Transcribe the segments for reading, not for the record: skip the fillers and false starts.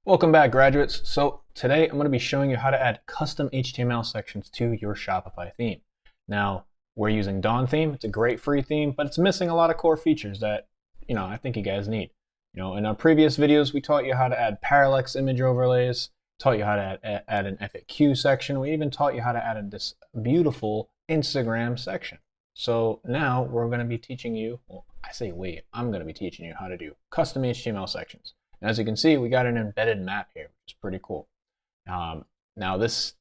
Welcome back, graduates. So today I'm going to be showing you how to add custom HTML sections to your Shopify theme. Now, we're using Dawn theme. It's a great free theme, but it's missing a lot of core features that, I think you guys need. In our previous videos, we taught you how to add parallax image overlays, taught you how to add an FAQ section. We even taught you how to add this beautiful Instagram section. So now we're going to be teaching you, I'm going to be teaching you how to do custom HTML sections. And as you can see, we got an embedded map here, which is pretty cool. Now this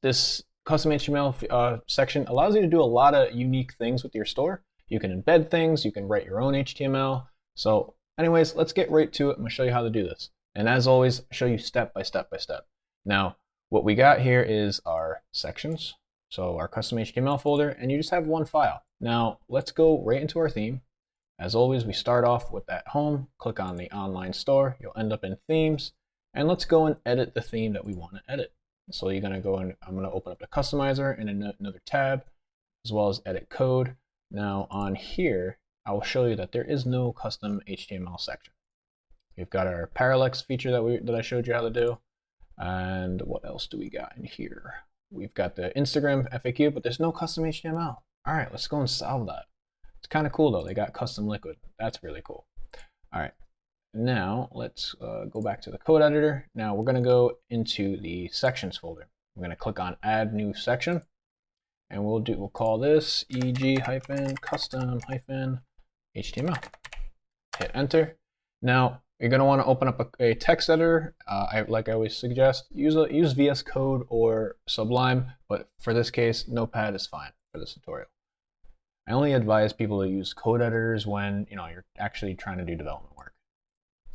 custom HTML section allows you to do a lot of unique things with your store. You can embed things, you can write your own HTML. So anyways, let's get right to it. I'm gonna show you how to do this. And as always, show you step by step by step. Now, what we got here is our sections. So our custom HTML folder, and you just have one file. Now let's go right into our theme. As always, we start off with that home, click on the online store, you'll end up in themes, and let's go and edit the theme that we want to edit. So you're going to go and I'm going to open up the customizer in another tab, as well as edit code. Now on here, I will show you that there is no custom HTML section. We've got our parallax feature that I showed you how to do. And what else do we got in here? We've got the Instagram FAQ, but there's no custom HTML. All right, let's go and solve that. It's kind of cool though, they got custom liquid. That's really cool. All right, now let's go back to the code editor. Now we're gonna go into the sections folder. We're gonna click on add new section, and we'll call this eg-custom-html. Hit enter. Now you're gonna wanna open up a text editor. Like I always suggest, use VS Code or Sublime, but for this case, Notepad is fine for this tutorial. I only advise people to use code editors when you're actually trying to do development work.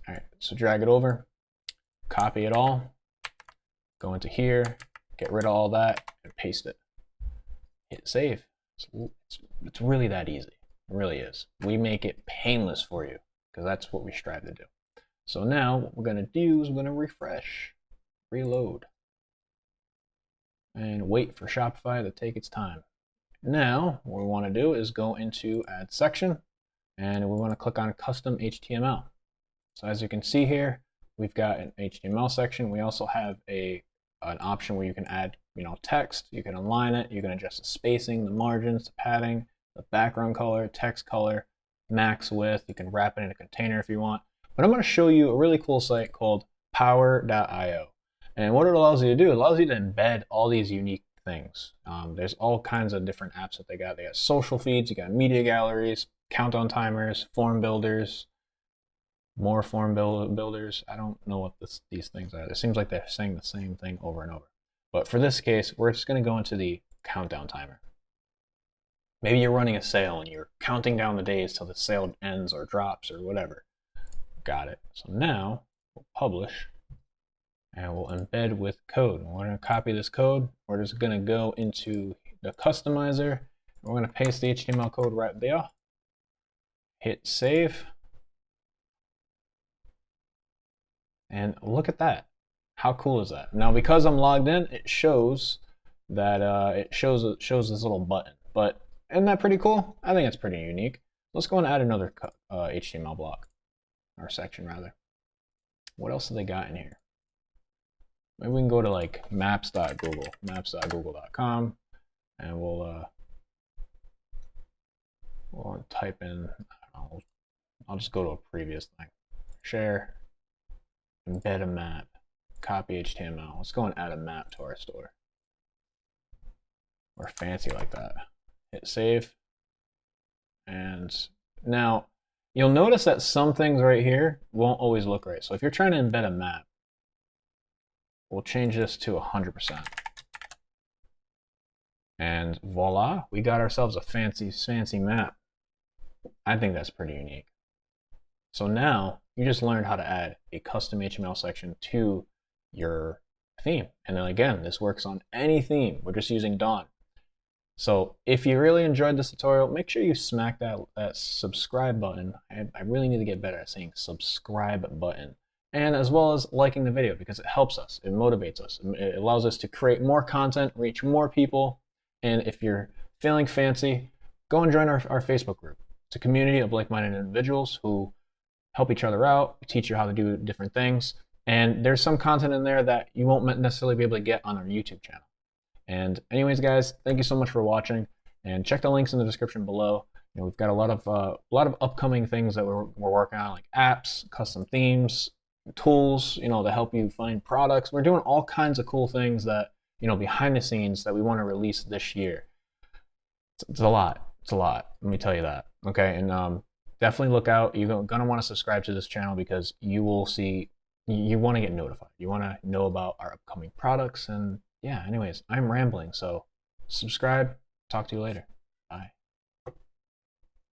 All right, so drag it over, copy it all, go into here, get rid of all that, and paste it. Hit save. It's really that easy. It really is. We make it painless for you because that's what we strive to do. So now what we're going to do is we're going to refresh, reload, and wait for Shopify to take its time. Now, what we want to do is go into add section, and we want to click on custom HTML. So as you can see here, we've got an HTML section. We also have an option where you can add text, you can align it, you can adjust the spacing, the margins, the padding, the background color, text color, max width. You can wrap it in a container if you want. But I'm going to show you a really cool site called power.io. And what it allows you to do, it allows you to embed all these unique things. There's all kinds of different apps that they got. They got social feeds, you got media galleries, countdown timers, form builders, more form builders. I don't know what these things are. It seems like they're saying the same thing over and over. But for this case, we're just going to go into the countdown timer. Maybe you're running a sale and you're counting down the days till the sale ends or drops or whatever. Got it. So now we'll publish. And we'll embed with code. We're going to copy this code. We're just going to go into the customizer. We're going to paste the HTML code right there. Hit save. And look at that. How cool is that? Now, because I'm logged in, it shows that it shows this little button. But isn't that pretty cool? I think it's pretty unique. Let's go and add another HTML block, or section rather. What else have they got in here? Maybe we can go to like maps.google.com, and we'll type in, I don't know, I'll just go to a previous thing. Share, embed a map, copy HTML. Let's go and add a map to our store. We're fancy like that. Hit save. And now you'll notice that some things right here won't always look right. So if you're trying to embed a map, we'll change this to 100%. And voila, we got ourselves a fancy map. I think that's pretty unique. So now you just learned how to add a custom HTML section to your theme. And then again, this works on any theme. We're just using Dawn. So if you really enjoyed this tutorial, make sure you smack that subscribe button. I really need to get better at saying subscribe button. And as well as liking the video, because it helps us, it motivates us, it allows us to create more content, reach more people. And if you're feeling fancy, go and join our Facebook group. It's a community of like-minded individuals who help each other out, teach you how to do different things. And there's some content in there that you won't necessarily be able to get on our YouTube channel. And anyways, guys, thank you so much for watching, and check the links in the description below. We've got a lot of upcoming things that we're working on, like apps, custom themes, tools, to help you find products. We're doing all kinds of cool things that, behind the scenes that we want to release this year. It's a lot. It's a lot. Let me tell you that. Okay, and definitely look out. You're gonna want to subscribe to this channel because you will see. You want to get notified. You want to know about our upcoming products. And yeah, anyways, I'm rambling. So subscribe. Talk to you later. Bye.